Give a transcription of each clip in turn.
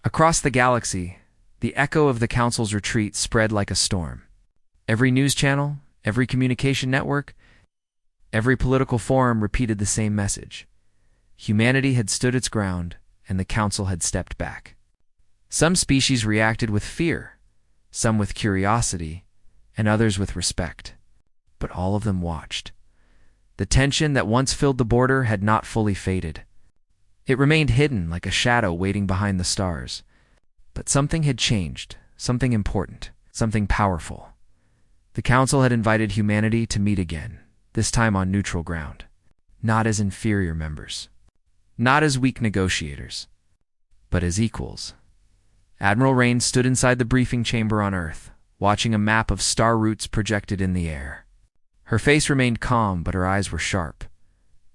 Across the galaxy, the echo of the Council's retreat spread like a storm. Every news channel, every communication network, every political forum repeated the same message. Humanity had stood its ground, and the Council had stepped back. Some species reacted with fear, some with curiosity, and others with respect. But all of them watched. The tension that once filled the border had not fully faded. It remained hidden like a shadow waiting behind the stars. But something had changed, something important, something powerful. The Council had invited humanity to meet again, this time on neutral ground. Not as inferior members. Not as weak negotiators. But as equals. Admiral Rain stood inside the briefing chamber on Earth, watching a map of star routes projected in the air. Her face remained calm, but her eyes were sharp.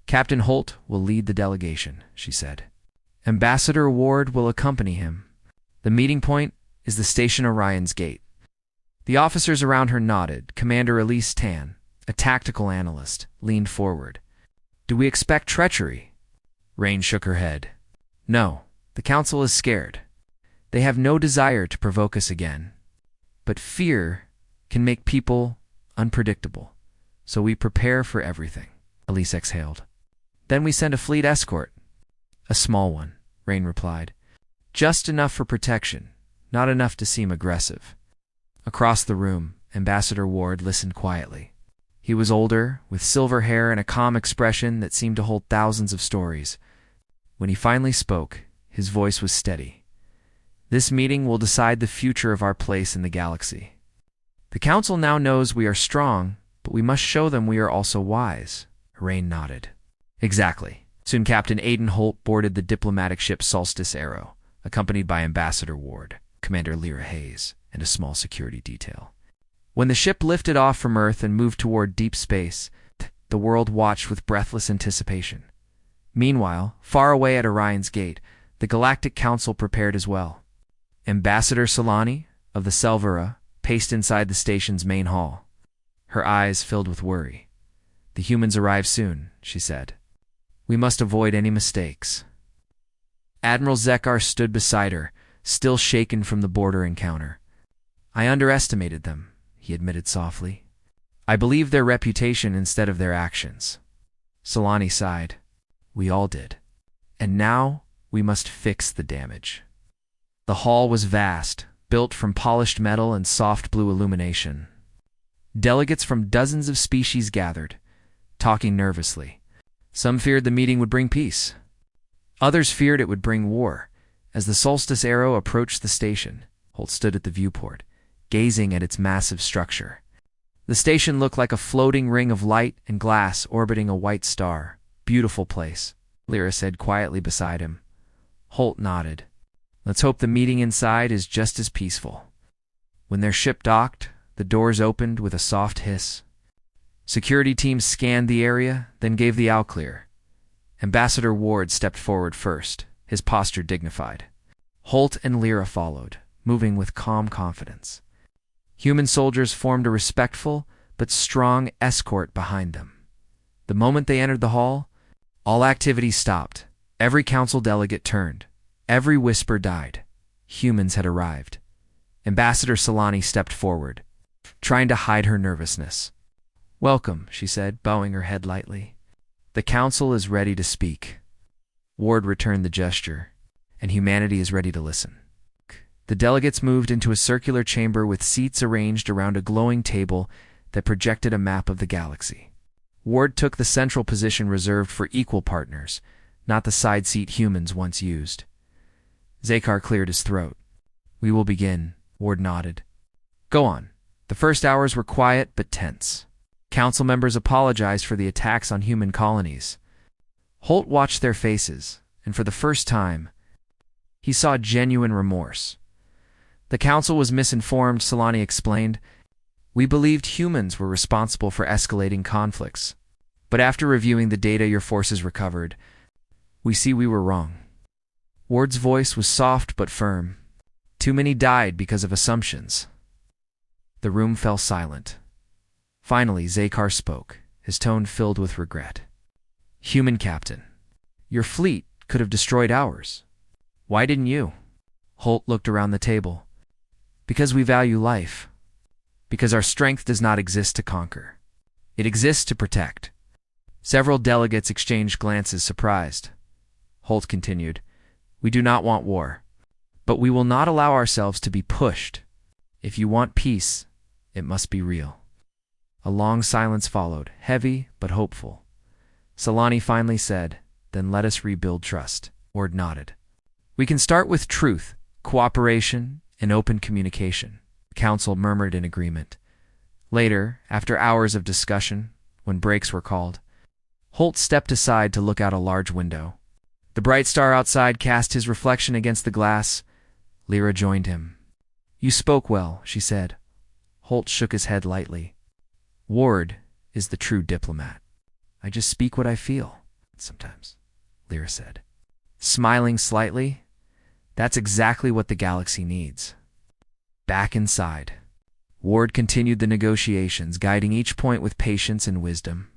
"Captain Holt will lead the delegation," she said. "Ambassador Ward will accompany him. The meeting point is the station Orion's Gate." The officers around her nodded. Commander Elise Tan, a tactical analyst, leaned forward. "Do we expect treachery?" Rain shook her head. "No, the Council is scared. They have no desire to provoke us again. But fear can make people unpredictable, so we prepare for everything." Elise exhaled. "Then we send a fleet escort." "A small one," Rain replied. "Just enough for protection, not enough to seem aggressive." Across the room, Ambassador Ward listened quietly. He was older, with silver hair and a calm expression that seemed to hold thousands of stories. When he finally spoke, his voice was steady. "This meeting will decide the future of our place in the galaxy. The Council now knows we are strong, but we must show them we are also wise." Rain nodded. "Exactly." Soon Captain Aiden Holt boarded the diplomatic ship Solstice Arrow, accompanied by Ambassador Ward, Commander Lyra Hayes, and a small security detail. When the ship lifted off from Earth and moved toward deep space, the world watched with breathless anticipation. Meanwhile, far away at Orion's Gate, the Galactic Council prepared as well. Ambassador Solani, of the Selvera, paced inside the station's main hall. Her eyes filled with worry. "The humans arrive soon," she said. "We must avoid any mistakes." Admiral Zekar stood beside her, still shaken from the border encounter. "I underestimated them," he admitted softly. "I believed their reputation instead of their actions." Solani sighed. "We all did. And now we must fix the damage." The hall was vast, built from polished metal and soft blue illumination. Delegates from dozens of species gathered, talking nervously. Some feared the meeting would bring peace. Others feared it would bring war. As the Solstice Arrow approached the station, Holt stood at the viewport, gazing at its massive structure. The station looked like a floating ring of light and glass orbiting a white star. "Beautiful place," Lyra said quietly beside him. Holt nodded. "Let's hope the meeting inside is just as peaceful." When their ship docked, the doors opened with a soft hiss. Security teams scanned the area, then gave the all-clear. Ambassador Ward stepped forward first, his posture dignified. Holt and Lyra followed, moving with calm confidence. Human soldiers formed a respectful but strong escort behind them. The moment they entered the hall, all activity stopped. Every council delegate turned. Every whisper died. Humans had arrived. Ambassador Solani stepped forward, trying to hide her nervousness. "Welcome," she said, bowing her head lightly. "The council is ready to speak." Ward returned the gesture, and humanity is ready to listen. The delegates moved into a circular chamber with seats arranged around a glowing table that projected a map of the galaxy. Ward took the central position reserved for equal partners, not the side seat humans once used. Zekar cleared his throat. "We will begin," Ward nodded. "Go on." The first hours were quiet but tense. Council members apologized for the attacks on human colonies. Holt watched their faces, and for the first time, he saw genuine remorse. "The council was misinformed," Solani explained. "We believed humans were responsible for escalating conflicts. But after reviewing the data your forces recovered, we see we were wrong." Ward's voice was soft but firm. "Too many died because of assumptions." The room fell silent. Finally, Zekar spoke, his tone filled with regret. "Human captain, your fleet could have destroyed ours. Why didn't you?" Holt looked around the table. Because we value life. Because our strength does not exist to conquer. It exists to protect. Several delegates exchanged glances, surprised. Holt continued, "We do not want war. But we will not allow ourselves to be pushed. If you want peace, it must be real." A long silence followed, heavy but hopeful. Solani finally said, "Then let us rebuild trust." Ward nodded. "We can start with truth, cooperation, and open communication." The council murmured in agreement. Later, after hours of discussion, when breaks were called, Holt stepped aside to look out a large window. The bright star outside cast his reflection against the glass. Lyra joined him. "You spoke well," she said. Holt shook his head lightly. "Ward is the true diplomat. I just speak what I feel, sometimes," Lyra said. Smiling slightly, "That's exactly what the galaxy needs." Back inside, Ward continued the negotiations, guiding each point with patience and wisdom.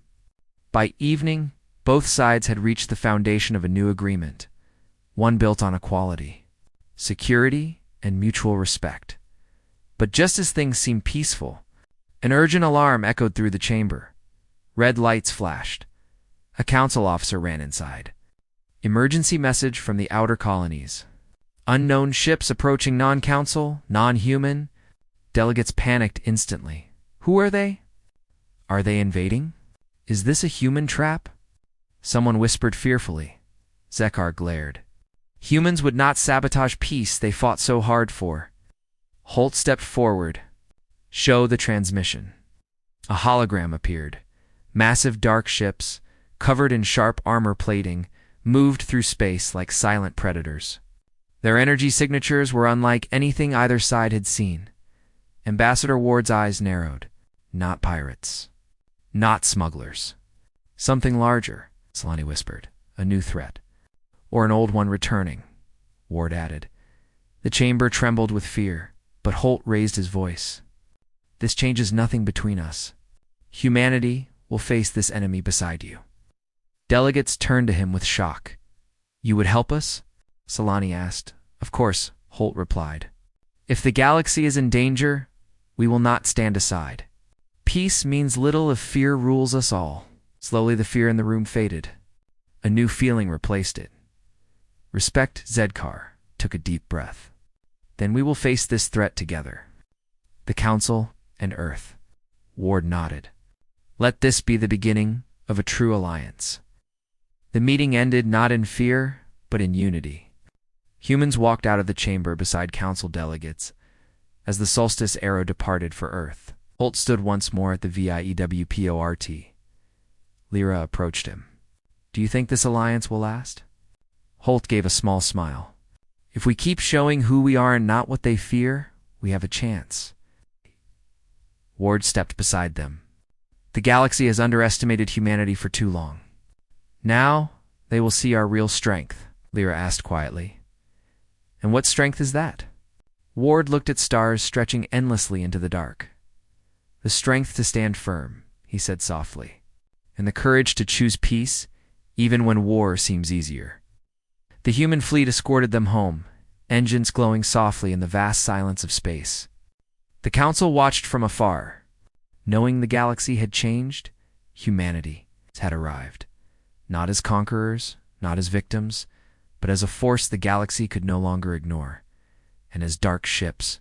By evening, both sides had reached the foundation of a new agreement, one built on equality, security, and mutual respect. But just as things seemed peaceful, an urgent alarm echoed through the chamber. Red lights flashed. A council officer ran inside. Emergency message from the outer colonies. Unknown ships approaching non-council, non-human. Delegates panicked instantly. Who are they? Are they invading? Is this a human trap? Someone whispered fearfully. Zekar glared. Humans would not sabotage peace they fought so hard for. Holt stepped forward. Show the transmission. A hologram appeared. Massive dark ships, covered in sharp armor plating, moved through space like silent predators. Their energy signatures were unlike anything either side had seen. Ambassador Ward's eyes narrowed. Not pirates. Not smugglers. Something larger, Solani whispered. A new threat. Or an old one returning, Ward added. The chamber trembled with fear, but Holt raised his voice. This changes nothing between us. Humanity will face this enemy beside you. Delegates turned to him with shock. You would help us? Solani asked. Of course, Holt replied. If the galaxy is in danger, we will not stand aside. Peace means little if fear rules us all. Slowly the fear in the room faded. A new feeling replaced it. Respect. Zedkar took a deep breath. Then we will face this threat together. The Council and Earth. Ward nodded. Let this be the beginning of a true alliance. The meeting ended not in fear, but in unity. Humans walked out of the chamber beside Council delegates as the Solstice arrow departed for Earth. Holt stood once more at the VIEWPORT. Lyra approached him. Do you think this alliance will last? Holt gave a small smile. If we keep showing who we are and not what they fear, we have a chance. Ward stepped beside them. The galaxy has underestimated humanity for too long. Now they will see our real strength, Lyra asked quietly. And what strength is that? Ward looked at stars stretching endlessly into the dark. The strength to stand firm, he said softly, and the courage to choose peace, even when war seems easier. The human fleet escorted them home, engines glowing softly in the vast silence of space. The Council watched from afar. Knowing the galaxy had changed, humanity had arrived. Not as conquerors, not as victims, but as a force the galaxy could no longer ignore, and as dark ships.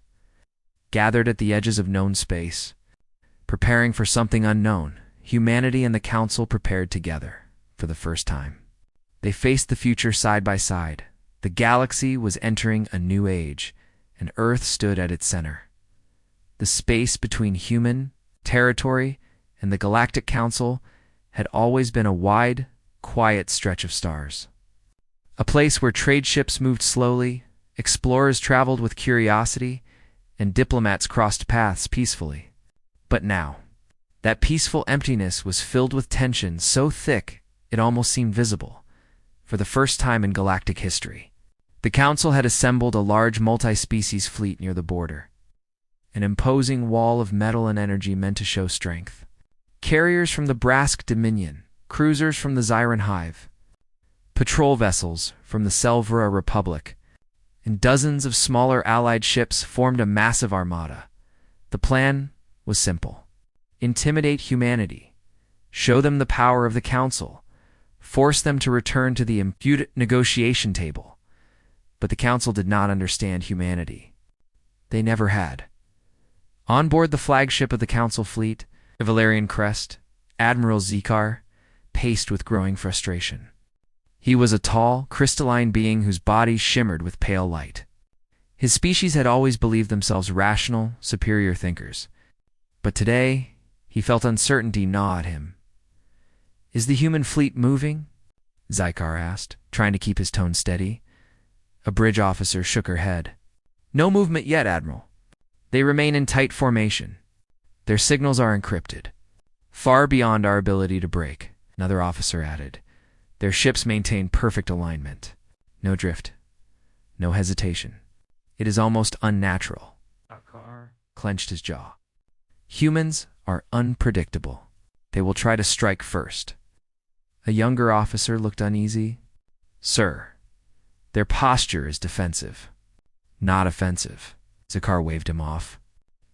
Gathered at the edges of known space, preparing for something unknown, humanity and the Council prepared together for the first time. They faced the future side by side. The galaxy was entering a new age, and Earth stood at its center. The space between human territory and the Galactic Council had always been a wide, quiet stretch of stars. A place where trade ships moved slowly, explorers traveled with curiosity, and diplomats crossed paths peacefully. But now, that peaceful emptiness was filled with tension so thick it almost seemed visible. For the first time in galactic history, the Council had assembled a large multi-species fleet near the border. An imposing wall of metal and energy meant to show strength. Carriers from the Brask Dominion, cruisers from the Zyran Hive, patrol vessels from the Selvra Republic, and dozens of smaller allied ships formed a massive armada. The plan was simple: intimidate humanity, show them the power of the Council, force them to return to the imputed negotiation table. But the Council did not understand humanity. They never had. On board the flagship of the Council fleet, the Valerian Crest, Admiral Zekar paced with growing frustration. He was a tall, crystalline being whose body shimmered with pale light. His species had always believed themselves rational, superior thinkers. But today, he felt uncertainty gnaw at him. "Is the human fleet moving?" Zekar asked, trying to keep his tone steady. A bridge officer shook her head. "No movement yet, Admiral. They remain in tight formation. Their signals are encrypted, far beyond our ability to break," another officer added. "Their ships maintain perfect alignment. No drift. No hesitation. It is almost unnatural." Zekar clenched his jaw. "Humans are unpredictable. They will try to strike first." A younger officer looked uneasy. "Sir, their posture is defensive, not offensive." Zekar waved him off.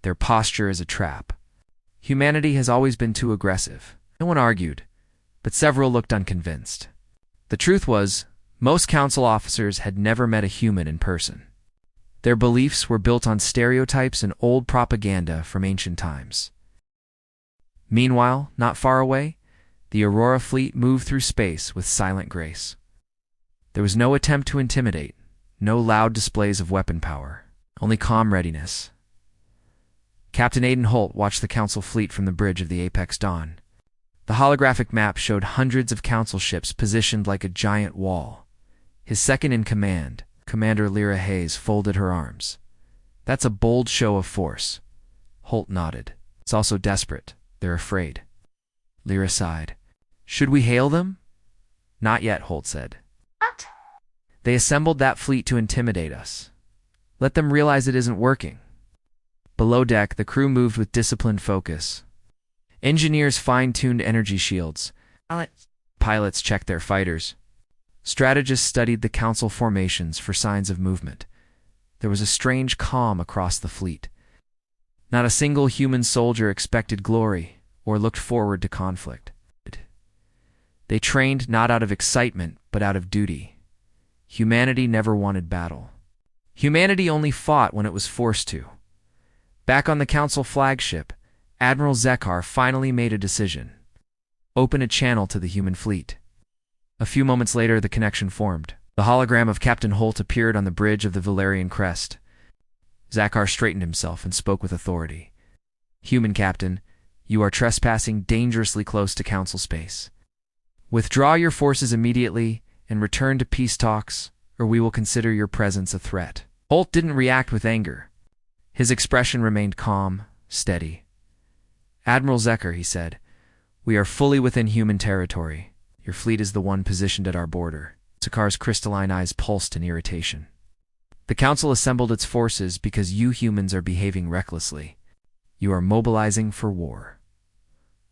"Their posture is a trap. Humanity has always been too aggressive." No one argued, but several looked unconvinced. The truth was, most Council officers had never met a human in person. Their beliefs were built on stereotypes and old propaganda from ancient times. Meanwhile, not far away, the Aurora fleet moved through space with silent grace. There was no attempt to intimidate, no loud displays of weapon power, only calm readiness. Captain Aiden Holt watched the Council fleet from the bridge of the Apex Dawn. The holographic map showed hundreds of Council ships positioned like a giant wall. His second-in-command, Commander Lyra Hayes, folded her arms. "That's a bold show of force." Holt nodded. "It's also desperate. They're afraid." Lyra sighed. "Should we hail them?" "Not yet," Holt said. What? "They assembled that fleet to intimidate us. Let them realize it isn't working." Below deck, the crew moved with disciplined focus. Engineers fine-tuned energy shields. Pilots checked their fighters. Strategists studied the Council formations for signs of movement. There was a strange calm across the fleet. Not a single human soldier expected glory or looked forward to conflict. They trained not out of excitement, but out of duty. Humanity never wanted battle. Humanity only fought when it was forced to. Back on the Council flagship, Admiral Zekar finally made a decision: open a channel to the human fleet. A few moments later, the connection formed. The hologram of Captain Holt appeared on the bridge of the Valerian Crest. Zekar straightened himself and spoke with authority. "Human Captain, you are trespassing dangerously close to Council space. Withdraw your forces immediately and return to peace talks, or we will consider your presence a threat." Holt didn't react with anger. His expression remained calm, steady. "Admiral Zekar," he said, "we are fully within human territory. Your fleet is the one positioned at our border." Zekar's crystalline eyes pulsed in irritation. "The Council assembled its forces because you humans are behaving recklessly. You are mobilizing for war."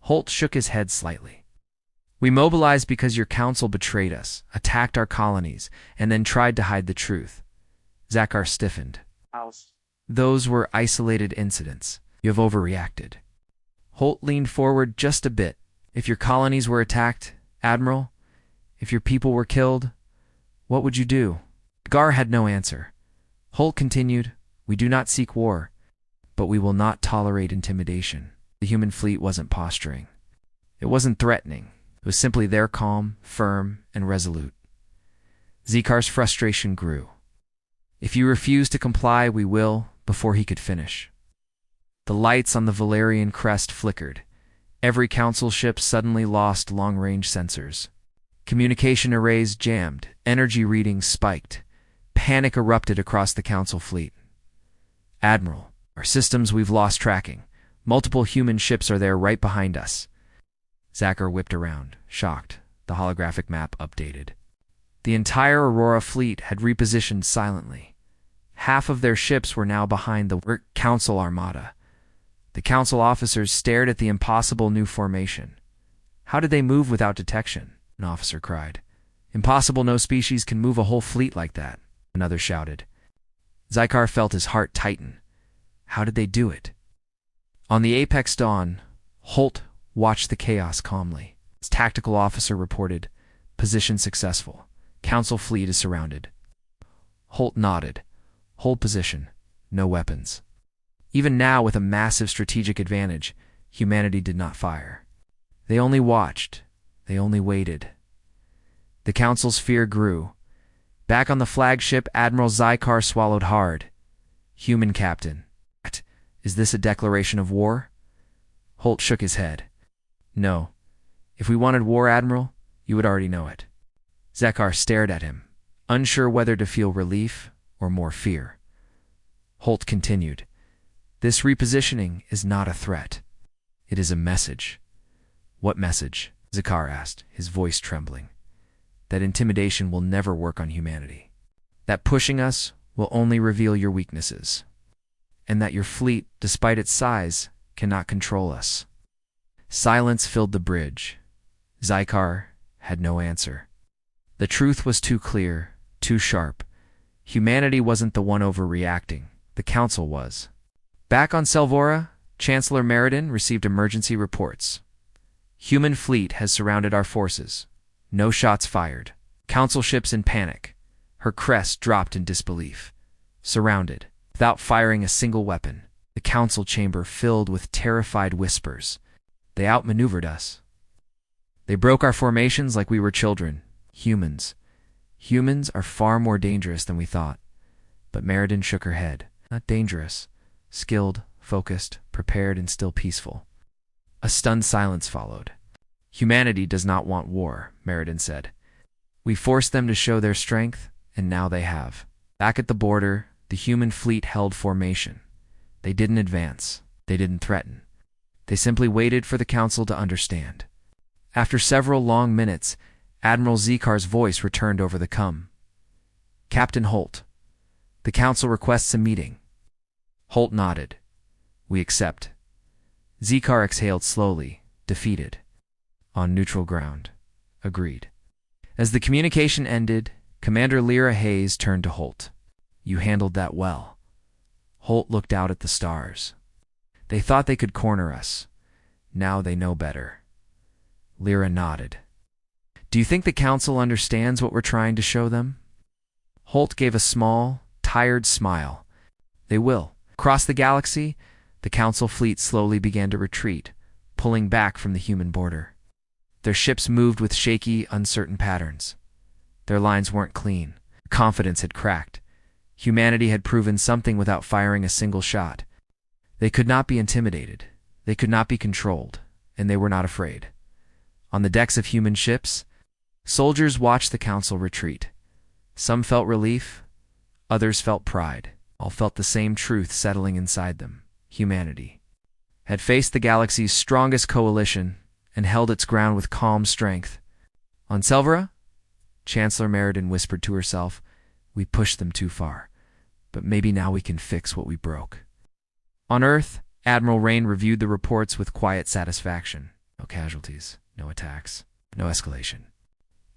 Holt shook his head slightly. "We mobilized because your Council betrayed us, attacked our colonies, and then tried to hide the truth." Zekar stiffened. "Those were isolated incidents. You have overreacted." Holt leaned forward just a bit. "If your colonies were attacked, Admiral, if your people were killed, what would you do?" Gar had no answer. Holt continued, "We do not seek war, but we will not tolerate intimidation." The human fleet wasn't posturing. It wasn't threatening. It was simply there, calm, firm, and resolute. Zekar's frustration grew. "If you refuse to comply, we will," before he could finish. The lights on the Valerian Crest flickered. Every Council ship suddenly lost long-range sensors. Communication arrays jammed. Energy readings spiked. Panic erupted across the Council fleet. "Admiral, our systems, we've lost tracking. Multiple human ships are there right behind us." Zekar whipped around, shocked. The holographic map updated. The entire Aurora fleet had repositioned silently. Half of their ships were now behind the Council armada. The Council officers stared at the impossible new formation. "How did they move without detection?" an officer cried. "Impossible, no species can move a whole fleet like that," another shouted. Zykar felt his heart tighten. How did they do it? On the Apex Dawn, Holt watched the chaos calmly. His tactical officer reported, "Position successful. Council fleet is surrounded." Holt nodded. "Hold position. No weapons." Even now, with a massive strategic advantage, humanity did not fire. They only watched. They only waited. The Council's fear grew. Back on the flagship, Admiral Zykar swallowed hard. "Human captain. Is this a declaration of war?" Holt shook his head. "No. If we wanted war, Admiral, you would already know it." Zykar stared at him, unsure whether to feel relief or more fear. Holt continued, "This repositioning is not a threat. It is a message." "What message?" Zykar asked, his voice trembling. "That intimidation will never work on humanity. That pushing us will only reveal your weaknesses. And that your fleet, despite its size, cannot control us." Silence filled the bridge. Zykar had no answer. The truth was too clear, too sharp. Humanity wasn't the one overreacting. The Council was. Back on Selvora, Chancellor Meriden received emergency reports. "Human fleet has surrounded our forces. No shots fired. Council ships in panic." Her crest dropped in disbelief. "Surrounded, without firing a single weapon." The council chamber filled with terrified whispers. "They outmaneuvered us. They broke our formations like we were children. Humans. Humans are far more dangerous than we thought." But Meriden shook her head. "Not dangerous. Skilled, focused, prepared, and still peaceful." A stunned silence followed. "Humanity does not want war," Meriden said. "We forced them to show their strength, and now they have." Back at the border, the human fleet held formation. They didn't advance. They didn't threaten. They simply waited for the council to understand. After several long minutes, Admiral Zykar's voice returned over the comm. "Captain Holt, the council requests a meeting." Holt nodded. "We accept." Zykar exhaled slowly, defeated. "On neutral ground." "Agreed." As the communication ended, Commander Lyra Hayes turned to Holt. "You handled that well." Holt looked out at the stars. "They thought they could corner us. Now they know better." Lyra nodded. "Do you think the council understands what we're trying to show them?" Holt gave a small, tired smile. "They will." Across the galaxy, the council fleet slowly began to retreat, pulling back from the human border. Their ships moved with shaky, uncertain patterns. Their lines weren't clean. Confidence had cracked. Humanity had proven something without firing a single shot. They could not be intimidated. They could not be controlled, and they were not afraid. On the decks of human ships, soldiers watched the council retreat. Some felt relief, others felt pride. All felt the same truth settling inside them. Humanity had faced the galaxy's strongest coalition and held its ground with calm strength. On Selvora, Chancellor Meriden whispered to herself, "We pushed them too far, but maybe now we can fix what we broke." On Earth, Admiral Rain reviewed the reports with quiet satisfaction. No casualties, no attacks, no escalation.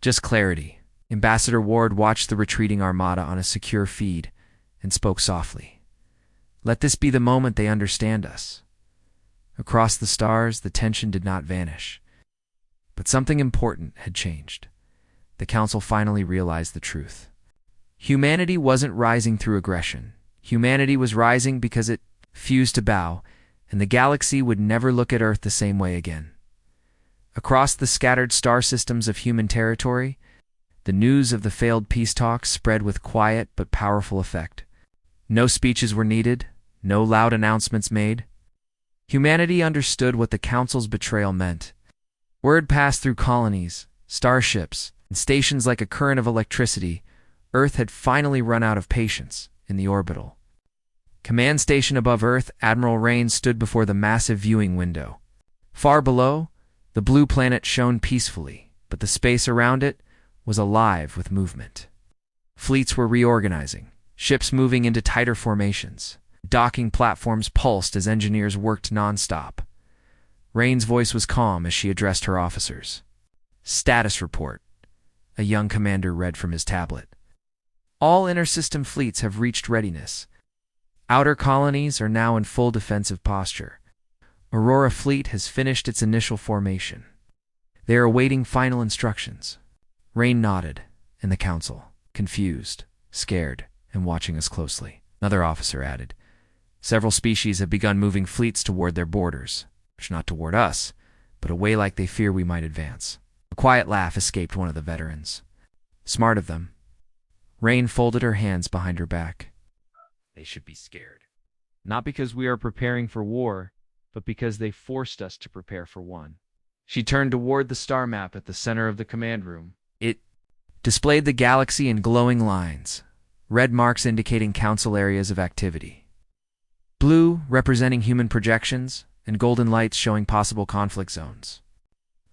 Just clarity. Ambassador Ward watched the retreating armada on a secure feed and spoke softly. "Let this be the moment they understand us." Across the stars, the tension did not vanish. But something important had changed. The council finally realized the truth. Humanity wasn't rising through aggression. Humanity was rising because it refused to bow, and the galaxy would never look at Earth the same way again. Across the scattered star systems of human territory, the news of the failed peace talks spread with quiet but powerful effect. No speeches were needed, no loud announcements made. Humanity understood what the Council's betrayal meant. Word passed through colonies, starships, and stations like a current of electricity. Earth had finally run out of patience in the orbital. Command station above Earth, Admiral Rain stood before the massive viewing window. Far below, the blue planet shone peacefully, but the space around it was alive with movement. Fleets were reorganizing, ships moving into tighter formations. Docking platforms pulsed as engineers worked nonstop. Rain's voice was calm as she addressed her officers. "Status report," a young commander read from his tablet. All inter-system fleets have reached readiness. Outer colonies are now in full defensive posture. Aurora Fleet has finished its initial formation. They are awaiting final instructions. Rain nodded, and the council, confused, scared, and watching us closely. Another officer added, "Several species have begun moving fleets toward their borders, which not toward us, but away like they fear we might advance." A quiet laugh escaped one of the veterans. "Smart of them." Rain folded her hands behind her back. "They should be scared. Not because we are preparing for war, but because they forced us to prepare for one." She turned toward the star map at the center of the command room. It displayed the galaxy in glowing lines, red marks indicating council areas of activity, blue representing human projections, and golden lights showing possible conflict zones.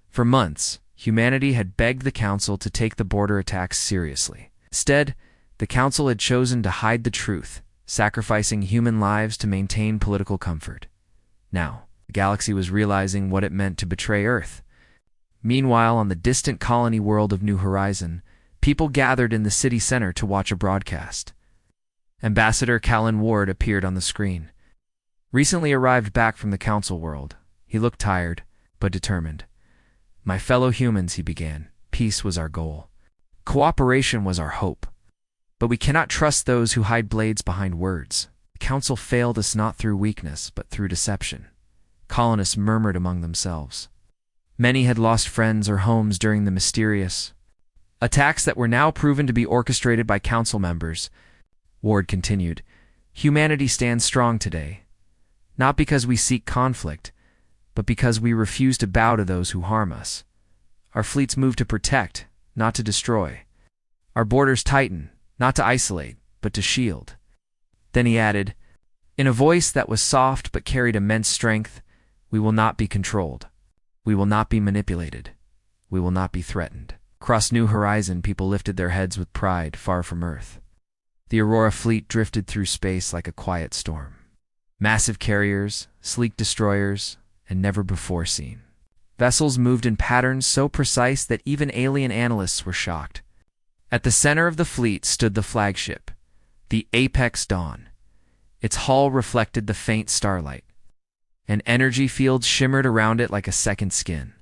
For months, humanity had begged the council to take the border attacks seriously. Instead, the council had chosen to hide the truth, sacrificing human lives to maintain political comfort. Now, the galaxy was realizing what it meant to betray Earth. Meanwhile, on the distant colony world of New Horizon, people gathered in the city center to watch a broadcast. Ambassador Callan Ward appeared on the screen. Recently arrived back from the council world, he looked tired, but determined. "My fellow humans," he began, "peace was our goal. Cooperation was our hope. But we cannot trust those who hide blades behind words. The council failed us not through weakness, but through deception." Colonists murmured among themselves. Many had lost friends or homes during the mysterious attacks that were now proven to be orchestrated by council members. Ward continued, "Humanity stands strong today, not because we seek conflict, but because we refuse to bow to those who harm us. Our fleets move to protect, not to destroy. Our borders tighten, not to isolate, but to shield." Then he added, in a voice that was soft but carried immense strength, "We will not be controlled. We will not be manipulated. We will not be threatened." Across New Horizon, people lifted their heads with pride, far from Earth. The Aurora Fleet drifted through space like a quiet storm. Massive carriers, sleek destroyers, and never before seen. Vessels moved in patterns so precise that even alien analysts were shocked. At the center of the fleet stood the flagship, the Apex Dawn. Its hull reflected the faint starlight. An energy field shimmered around it like a second skin.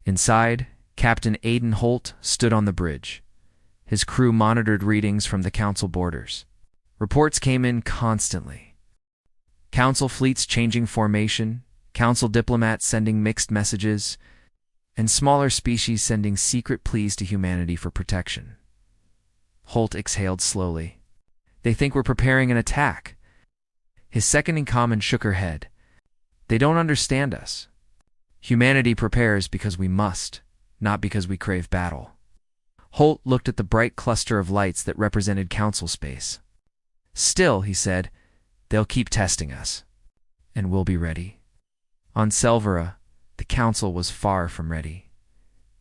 Inside, Captain Aidan Holt stood on the bridge. His crew monitored readings from the council borders. Reports came in constantly. Council fleets changing formation, council diplomats sending mixed messages, and smaller species sending secret pleas to humanity for protection. Holt exhaled slowly. "They think we're preparing an attack." His second-in-command shook her head. "They don't understand us. Humanity prepares because we must, not because we crave battle." Holt looked at the bright cluster of lights that represented council space. "Still," he said, "they'll keep testing us. And we'll be ready." On Selvera, the council was far from ready.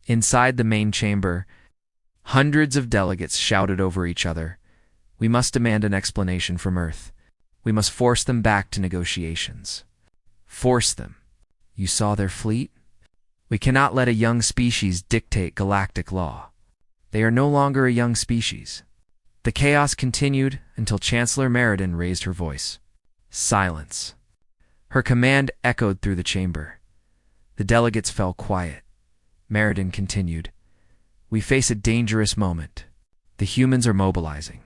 Inside the main chamber, hundreds of delegates shouted over each other, "We must demand an explanation from Earth. We must force them back to negotiations." Force them. You saw their fleet? We cannot let a young species dictate galactic law. They are no longer a young species. The chaos continued until Chancellor Meriden raised her voice. Silence. Her command echoed through the chamber. The delegates fell quiet. Meriden continued, "We face a dangerous moment. The humans are mobilizing.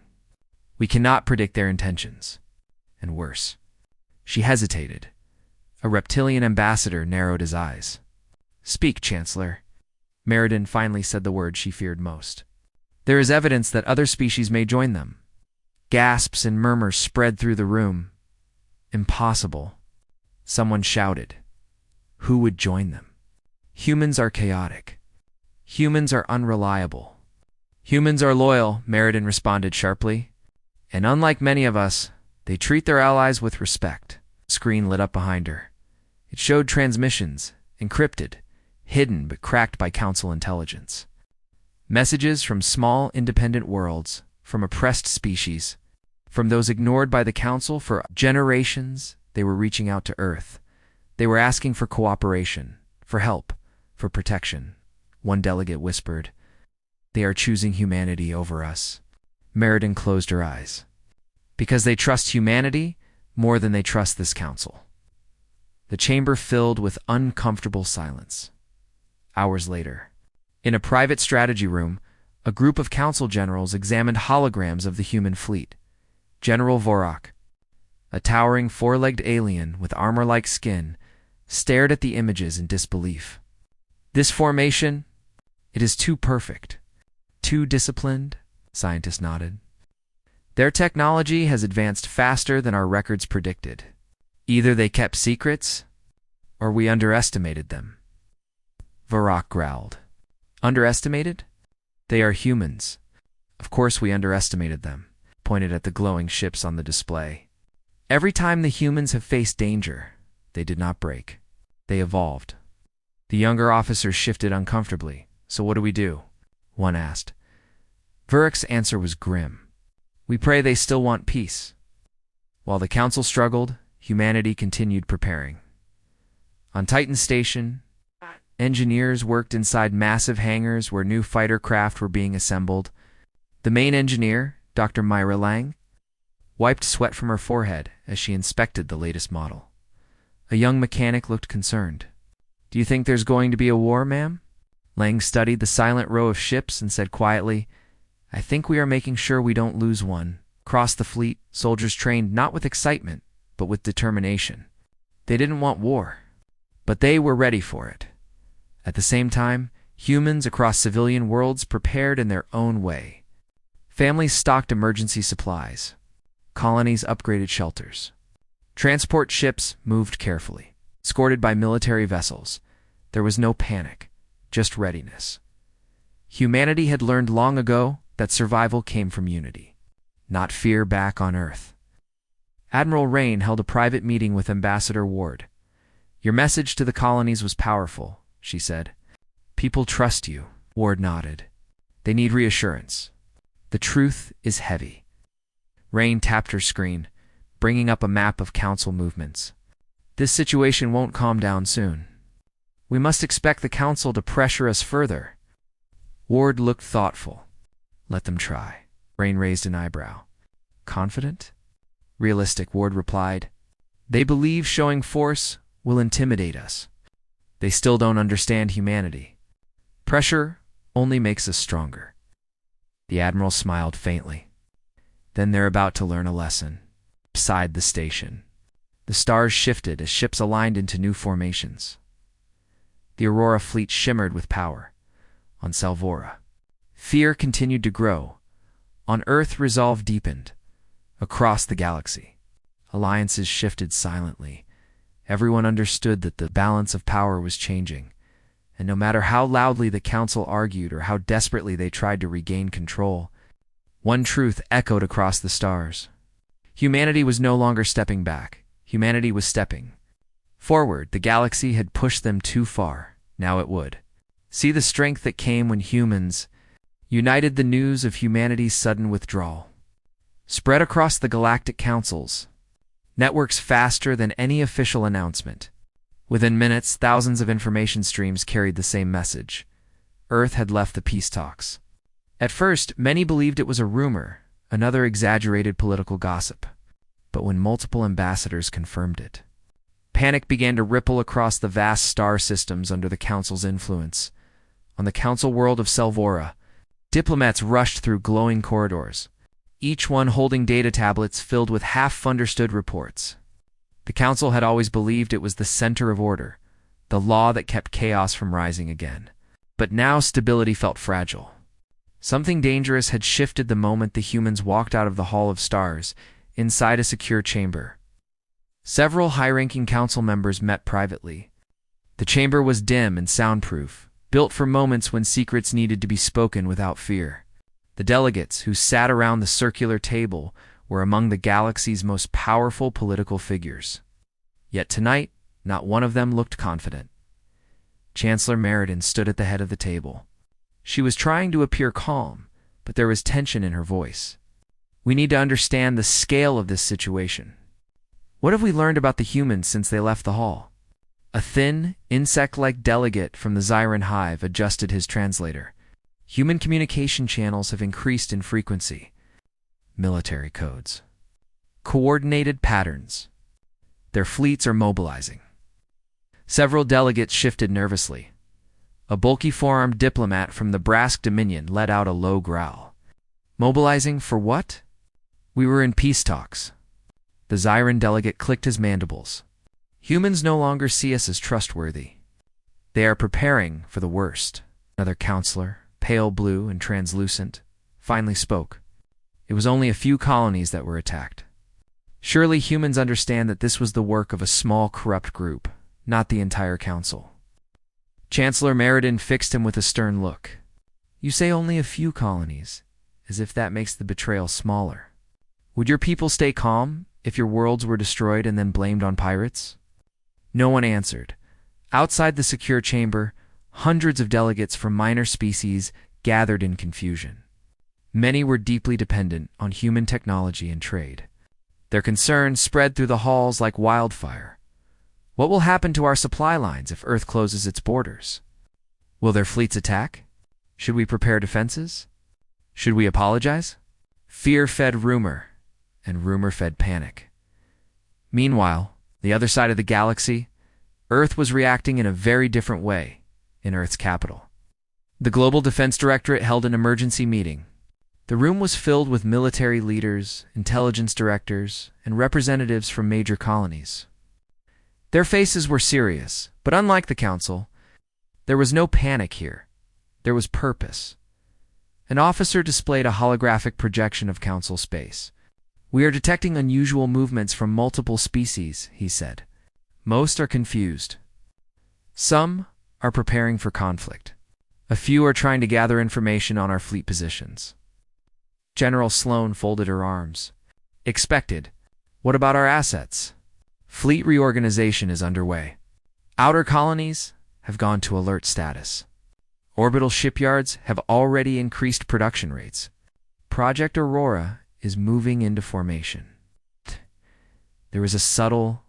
We cannot predict their intentions. And worse." She hesitated. A reptilian ambassador narrowed his eyes. "Speak, Chancellor." Meriden finally said the word she feared most. "There is evidence that other species may join them." Gasps and murmurs spread through the room. "Impossible." Someone shouted. Who would join them? Humans are chaotic. Humans are unreliable. Humans are loyal, Meriden responded sharply. And unlike many of us, they treat their allies with respect. The screen lit up behind her. It showed transmissions, encrypted, hidden but cracked by council intelligence. Messages from small, independent worlds, from oppressed species, from those ignored by the council for generations. They were reaching out to Earth. They were asking for cooperation, for help, for protection. One delegate whispered, "They are choosing humanity over us." Meriden closed her eyes. Because they trust humanity more than they trust this council. The chamber filled with uncomfortable silence. Hours later, in a private strategy room, a group of council generals examined holograms of the human fleet. General Vorak, a towering four-legged alien with armor-like skin, stared at the images in disbelief. This formation, it is too perfect, too disciplined, scientists nodded. Their technology has advanced faster than our records predicted. Either they kept secrets, or we underestimated them. Vorak growled. Underestimated? They are humans. Of course we underestimated them, pointed at the glowing ships on the display. Every time the humans have faced danger, they did not break. They evolved. The younger officers shifted uncomfortably. So what do we do? One asked. Vorak's answer was grim. We pray they still want peace. While the council struggled, humanity continued preparing. On Titan Station, engineers worked inside massive hangars where new fighter craft were being assembled. The main engineer, Dr. Myra Lang, wiped sweat from her forehead as she inspected the latest model. A young mechanic looked concerned. Do you think there's going to be a war, ma'am? Lang studied the silent row of ships and said quietly, I think we are making sure we don't lose one. Across the fleet, soldiers trained not with excitement, but with determination. They didn't want war, but they were ready for it. At the same time, humans across civilian worlds prepared in their own way. Families stocked emergency supplies. Colonies upgraded shelters. Transport ships moved carefully, escorted by military vessels. There was no panic, just readiness. Humanity had learned long ago that survival came from unity, not fear back on Earth. Admiral Rain held a private meeting with Ambassador Ward. Your message to the colonies was powerful, she said. People trust you, Ward nodded. They need reassurance. The truth is heavy. Rain tapped her screen, bringing up a map of council movements. This situation won't calm down soon. We must expect the council to pressure us further. Ward looked thoughtful. Let them try. Rain raised an eyebrow. Confident? Realistic, Ward replied. They believe showing force will intimidate us. They still don't understand humanity. Pressure only makes us stronger. The Admiral smiled faintly. Then they're about to learn a lesson. Beside the station, the stars shifted as ships aligned into new formations. The Aurora fleet shimmered with power. On Salvora, fear continued to grow. On Earth, resolve deepened. Across the galaxy, alliances shifted silently. Everyone understood that the balance of power was changing, and no matter how loudly the council argued or how desperately they tried to regain control, one truth echoed across the stars. Humanity was no longer stepping back. Humanity was stepping forward. The galaxy had pushed them too far. Now it would. See the strength that came when humans united. The news of humanity's sudden withdrawal spread across the galactic councils, networks faster than any official announcement. Within minutes, thousands of information streams carried the same message. Earth had left the peace talks. At first, many believed it was a rumor, another exaggerated political gossip. But when multiple ambassadors confirmed it, panic began to ripple across the vast star systems under the Council's influence. On the Council world of Salvora, diplomats rushed through glowing corridors, each one holding data tablets filled with half-understood reports. The Council had always believed it was the center of order, the law that kept chaos from rising again. But now stability felt fragile. Something dangerous had shifted the moment the humans walked out of the Hall of Stars, inside a secure chamber. Several high-ranking council members met privately. The chamber was dim and soundproof, built for moments when secrets needed to be spoken without fear. The delegates who sat around the circular table were among the galaxy's most powerful political figures. Yet tonight, not one of them looked confident. Chancellor Meriden stood at the head of the table. She was trying to appear calm, but there was tension in her voice. We need to understand the scale of this situation. What have we learned about the humans since they left the hall? A thin, insect-like delegate from the Zyran hive adjusted his translator. Human communication channels have increased in frequency. military codes. Coordinated patterns. Their fleets are mobilizing. Several delegates shifted nervously. A bulky four-armed diplomat from the Brask Dominion let out a low growl. Mobilizing for what? We were in peace talks. The Zyran delegate clicked his mandibles. Humans no longer see us as trustworthy. They are preparing for the worst. Another counselor, pale blue and translucent, finally spoke. It was only a few colonies that were attacked. Surely humans understand that this was the work of a small corrupt group, not the entire council. Chancellor Meriden fixed him with a stern look. You say only a few colonies, as if that makes the betrayal smaller. Would your people stay calm if your worlds were destroyed and then blamed on pirates? No one answered. Outside the secure chamber, hundreds of delegates from minor species gathered in confusion. Many were deeply dependent on human technology and trade. Their concerns spread through the halls like wildfire. What will happen to our supply lines if Earth closes its borders? Will their fleets attack? Should we prepare defenses? Should we apologize? Fear fed rumor, and rumor fed panic. Meanwhile, the other side of the galaxy, Earth was reacting in a very different way in Earth's capital. The Global Defense Directorate held an emergency meeting. The room was filled with military leaders, intelligence directors, and representatives from major colonies. Their faces were serious, but unlike the council, there was no panic here. There was purpose. An officer displayed a holographic projection of council space. We are detecting unusual movements from multiple species, he said. Most are confused. Some are preparing for conflict. A few are trying to gather information on our fleet positions. General Sloan folded her arms. Expected. What about our assets? Fleet reorganization is underway. Outer colonies have gone to alert status. Orbital shipyards have already increased production rates. Project Aurora is moving into formation. There was a subtle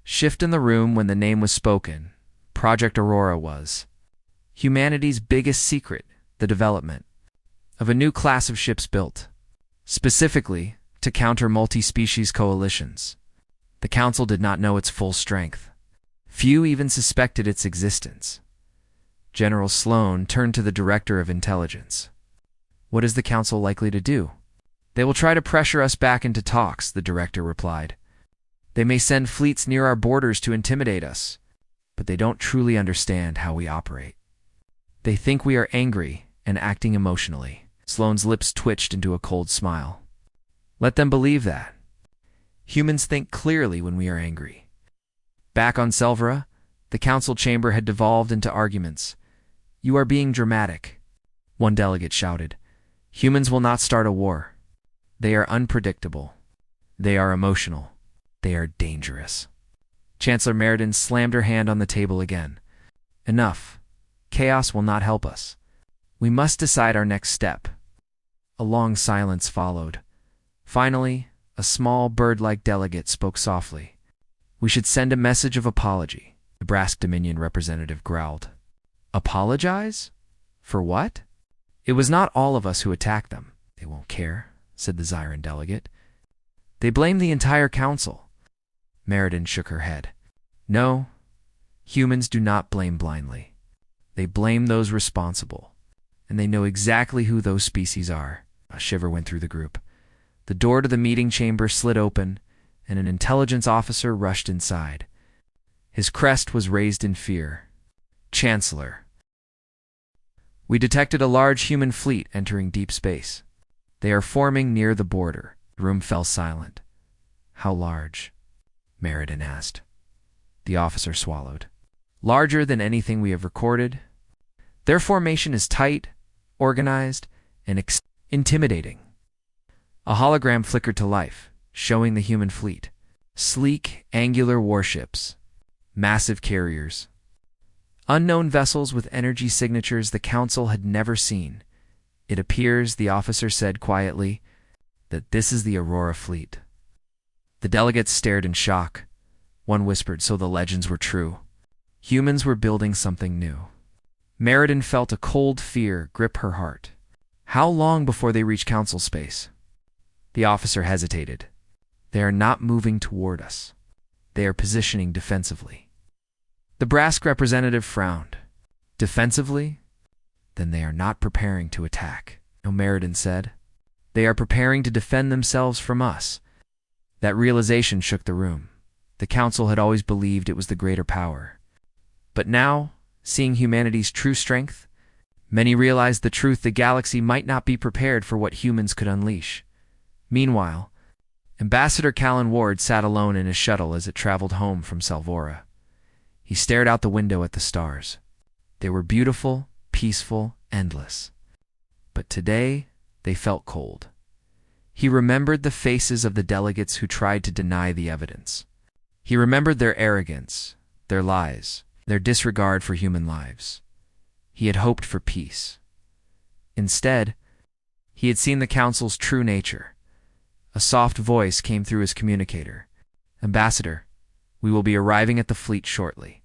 shift in the room when the name was spoken. Project Aurora was humanity's biggest secret, the development of a new class of ships built, specifically to counter multi-species coalitions. The Council did not know its full strength. Few even suspected its existence. General Sloan turned to the Director of Intelligence. What is the Council likely to do? They will try to pressure us back into talks, the Director replied. They may send fleets near our borders to intimidate us, but they don't truly understand how we operate. They think we are angry and acting emotionally. Sloane's lips twitched into a cold smile. Let them believe that. Humans think clearly when we are angry. Back on Selvera, the council chamber had devolved into arguments. You are being dramatic, one delegate shouted. Humans will not start a war. They are unpredictable. They are emotional. They are dangerous. Chancellor Meriden slammed her hand on the table again. Enough. Chaos will not help us. We must decide our next step. A long silence followed. Finally, a small bird-like delegate spoke softly. We should send a message of apology, the Brask Dominion representative growled. Apologize? For what? It was not all of us who attacked them. They won't care, said the Zyran delegate. They blame the entire council. Meriden shook her head. No, humans do not blame blindly. They blame those responsible, and they know exactly who those species are. A shiver went through the group. The door to the meeting chamber slid open, and an intelligence officer rushed inside. His crest was raised in fear. Chancellor. We detected a large human fleet entering deep space. They are forming near the border. The room fell silent. How large? Meriden asked. The officer swallowed. Larger than anything we have recorded. Their formation is tight, organized, and intimidating. A hologram flickered to life, showing the human fleet. Sleek, angular warships. Massive carriers. Unknown vessels with energy signatures the Council had never seen. It appears, the officer said quietly, that this is the Aurora fleet. The delegates stared in shock. One whispered, so the legends were true. Humans were building something new. Meriden felt a cold fear grip her heart. How long before they reach Council space? The officer hesitated. They are not moving toward us. They are positioning defensively. The brass representative frowned. Defensively? Then they are not preparing to attack, Meriden said. They are preparing to defend themselves from us. That realization shook the room. The council had always believed it was the greater power. But now, seeing humanity's true strength, many realized the truth: the galaxy might not be prepared for what humans could unleash. Meanwhile, Ambassador Callan Ward sat alone in his shuttle as it traveled home from Salvora. He stared out the window at the stars. They were beautiful, peaceful, endless. But today, they felt cold. He remembered the faces of the delegates who tried to deny the evidence. He remembered their arrogance, their lies, their disregard for human lives. He had hoped for peace. Instead, he had seen the council's true nature. A soft voice came through his communicator. "Ambassador, we will be arriving at the fleet shortly."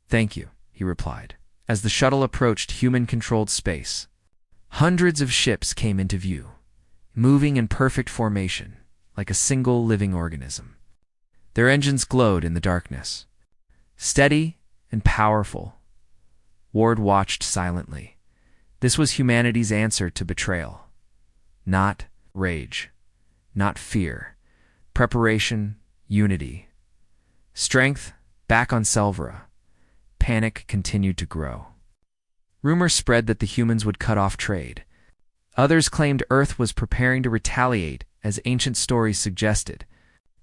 "Thank you," he replied. As the shuttle approached human-controlled space, hundreds of ships came into view, moving in perfect formation, like a single living organism. Their engines glowed in the darkness. Steady and powerful, Ward watched silently. This was humanity's answer to betrayal. Not rage, not fear. Preparation, unity. Strength, back on Salvora. Panic continued to grow. Rumors spread that the humans would cut off trade. Others claimed Earth was preparing to retaliate, as ancient stories suggested.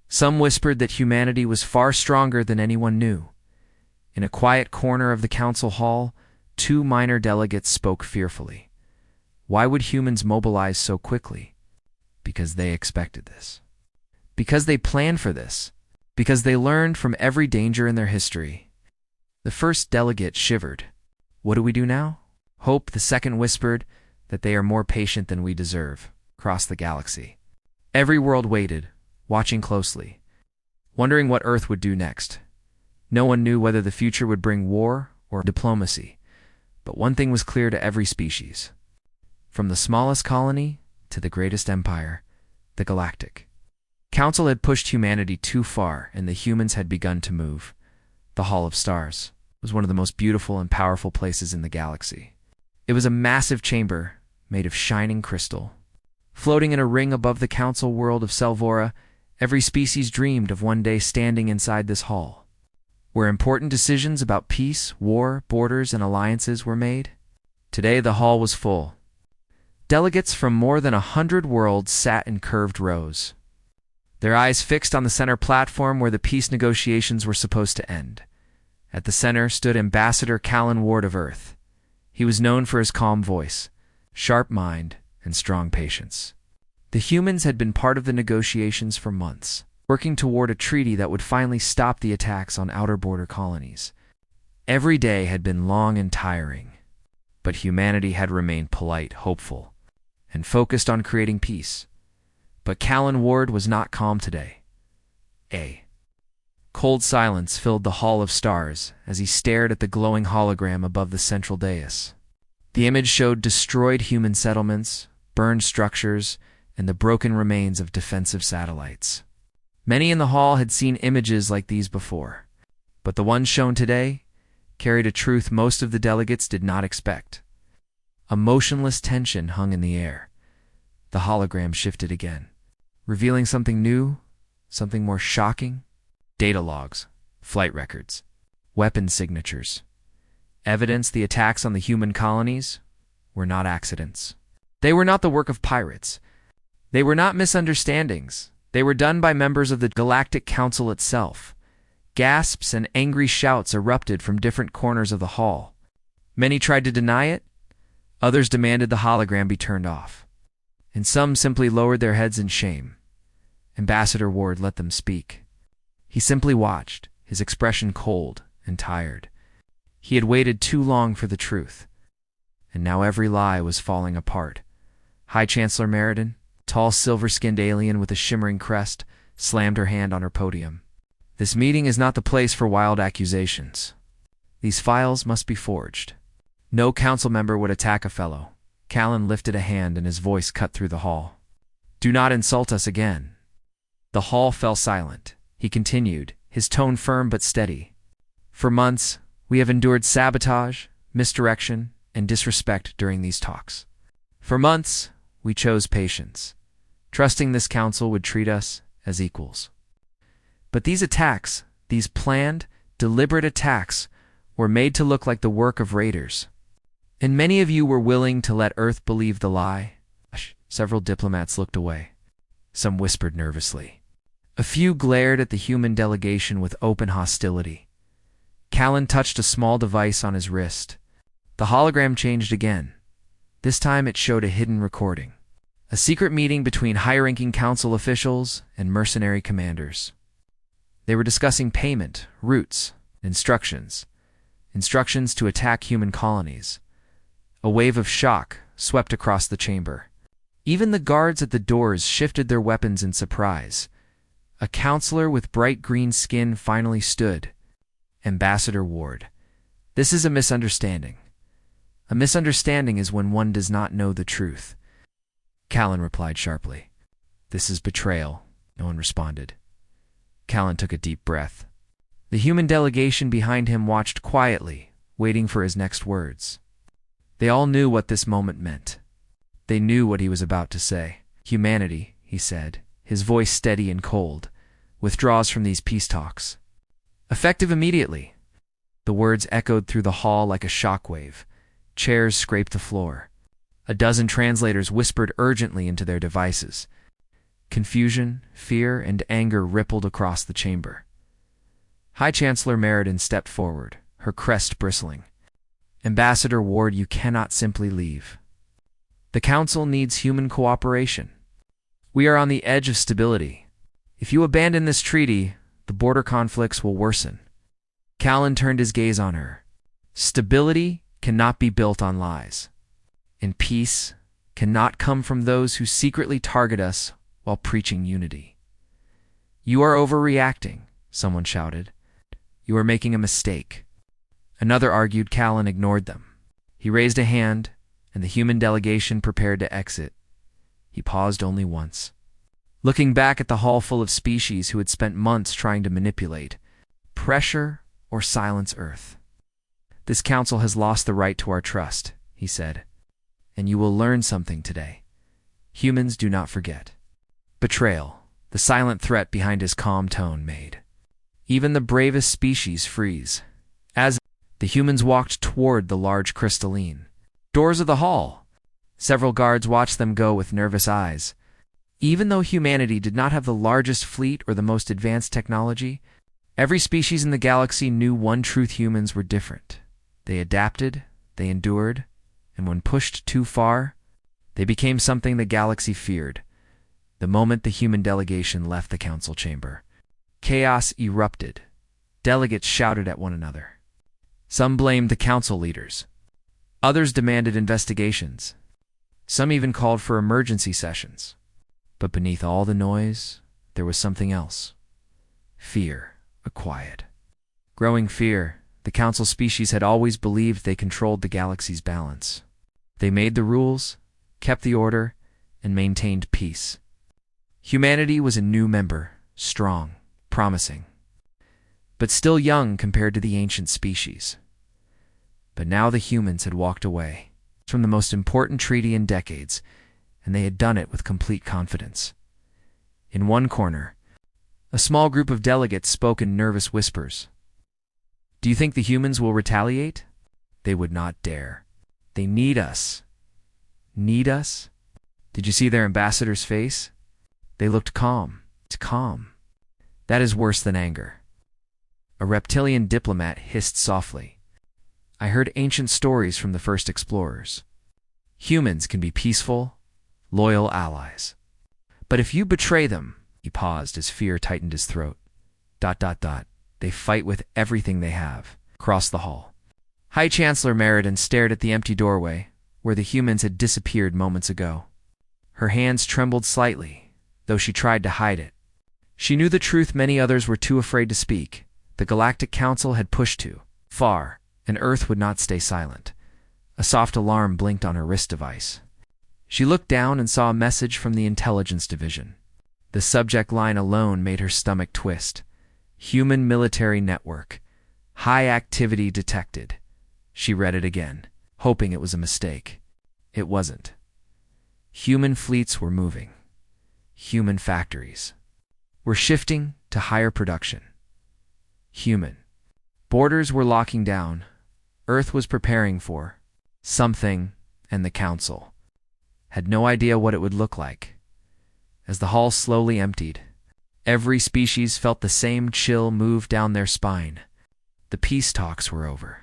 Some whispered that humanity was far stronger than anyone knew. In a quiet corner of the council hall, two minor delegates spoke fearfully. Why would humans mobilize so quickly? Because they expected this. Because they planned for this. Because they learned from every danger in their history. The first delegate shivered. "What do we do now?" "Hope," the second whispered, "that they are more patient than we deserve." Across the galaxy, every world waited, watching closely, wondering what Earth would do next. No one knew whether the future would bring war or diplomacy, but one thing was clear to every species. From the smallest colony to the greatest empire, the Galactic Council had pushed humanity too far, and the humans had begun to move. The Hall of Stars was one of the most beautiful and powerful places in the galaxy. It was a massive chamber made of shining crystal. Floating in a ring above the council world of Salvora, every species dreamed of one day standing inside this hall, where important decisions about peace, war, borders, and alliances were made. Today the hall was full. Delegates from more than 100 worlds sat in curved rows, their eyes fixed on the center platform where the peace negotiations were supposed to end. At the center stood Ambassador Callan Ward of Earth. He was known for his calm voice, sharp mind, and strong patience. The humans had been part of the negotiations for months, working toward a treaty that would finally stop the attacks on outer border colonies. Every day had been long and tiring, but humanity had remained polite, hopeful, and focused on creating peace. But Callan Ward was not calm today. A cold silence filled the Hall of Stars as he stared at the glowing hologram above the central dais. The image showed destroyed human settlements, burned structures, and the broken remains of defensive satellites. Many in the hall had seen images like these before, but the ones shown today carried a truth most of the delegates did not expect. A motionless tension hung in the air. The hologram shifted again, revealing something new, something more shocking. Data logs, flight records, weapon signatures. Evidence the attacks on the human colonies were not accidents. They were not the work of pirates. They were not misunderstandings. They were done by members of the Galactic Council itself. Gasps and angry shouts erupted from different corners of the hall. Many tried to deny it. Others demanded the hologram be turned off. And some simply lowered their heads in shame. Ambassador Ward let them speak. He simply watched, his expression cold and tired. He had waited too long for the truth, and now every lie was falling apart. High Chancellor Meriden, tall silver-skinned alien with a shimmering crest, slammed her hand on her podium. "This meeting is not the place for wild accusations. These files must be forged. No council member would attack a fellow." Callan lifted a hand and his voice cut through the hall. Do not insult us again." The hall fell silent. He continued, his tone firm but steady. "For months, we have endured sabotage, misdirection, and disrespect during these talks. For months, we chose patience, trusting this council would treat us as equals. But these attacks, these planned, deliberate attacks, were made to look like the work of raiders. And many of you were willing to let Earth believe the lie." Several diplomats looked away. Some whispered nervously. A few glared at the human delegation with open hostility. Callan touched a small device on his wrist. The hologram changed again. This time it showed a hidden recording. A secret meeting between high-ranking council officials and mercenary commanders. They were discussing payment, routes, instructions to attack human colonies. A wave of shock swept across the chamber. Even the guards at the doors shifted their weapons in surprise. A counselor with bright green skin finally stood. "Ambassador Ward, this is a misunderstanding. A misunderstanding is when one does not know the truth." Callan replied sharply. "This is betrayal." No one responded. Callan took a deep breath. The human delegation behind him watched quietly, waiting for his next words. They all knew what this moment meant. They knew what he was about to say. "Humanity," he said, his voice steady and cold, "withdraws from these peace talks. Effective immediately." The words echoed through the hall like a shockwave. Chairs scraped the floor. A dozen translators whispered urgently into their devices. Confusion, fear, and anger rippled across the chamber. High Chancellor Meriden stepped forward, her crest bristling. "Ambassador Ward, you cannot simply leave. The Council needs human cooperation. We are on the edge of stability. If you abandon this treaty, the border conflicts will worsen." Callan turned his gaze on her. "Stability cannot be built on lies. And peace cannot come from those who secretly target us while preaching unity." "You are overreacting," someone shouted. "You are making a mistake." Another argued. Callan ignored them. He raised a hand, and the human delegation prepared to exit. He paused only once, looking back at the hall full of species who had spent months trying to manipulate, pressure, or silence Earth. "This council has lost the right to our trust," he said. "And you will learn something today. Humans do not forget." Betrayal, the silent threat behind his calm tone, made even the bravest species freeze. As the humans walked toward the large crystalline doors of the hall, several guards watched them go with nervous eyes. Even though humanity did not have the largest fleet or the most advanced technology, every species in the galaxy knew one truth: humans were different. They adapted, they endured, and when pushed too far, they became something the galaxy feared. The moment the human delegation left the council chamber, chaos erupted. Delegates shouted at one another. Some blamed the council leaders. Others demanded investigations. Some even called for emergency sessions. But beneath all the noise, there was something else. Fear, a quiet, growing fear. The council species had always believed they controlled the galaxy's balance. They made the rules, kept the order, and maintained peace. Humanity was a new member, strong, promising, but still young compared to the ancient species. But now the humans had walked away from the most important treaty in decades, and they had done it with complete confidence. In one corner, a small group of delegates spoke in nervous whispers. "Do you think the humans will retaliate?" "They would not dare. They need us." "Need us?" Did you see their ambassador's face? They looked calm. Calm. "That is worse than anger." A reptilian diplomat hissed softly. "I heard ancient stories from the first explorers. Humans can be peaceful, loyal allies. But if you betray them," he paused as fear tightened his throat. ... "They fight with everything they have." Across the hall, High Chancellor Meriden stared at the empty doorway, where the humans had disappeared moments ago. Her hands trembled slightly, though she tried to hide it. She knew the truth many others were too afraid to speak. The Galactic Council had pushed too far, and Earth would not stay silent. A soft alarm blinked on her wrist device. She looked down and saw a message from the intelligence division. The subject line alone made her stomach twist. Human military network. High activity detected. She read it again, hoping it was a mistake. It wasn't. Human fleets were moving. Human factories were shifting to higher production. Human borders were locking down. Earth was preparing for something, and the Council had no idea what it would look like. As the hall slowly emptied, every species felt the same chill move down their spine. The peace talks were over.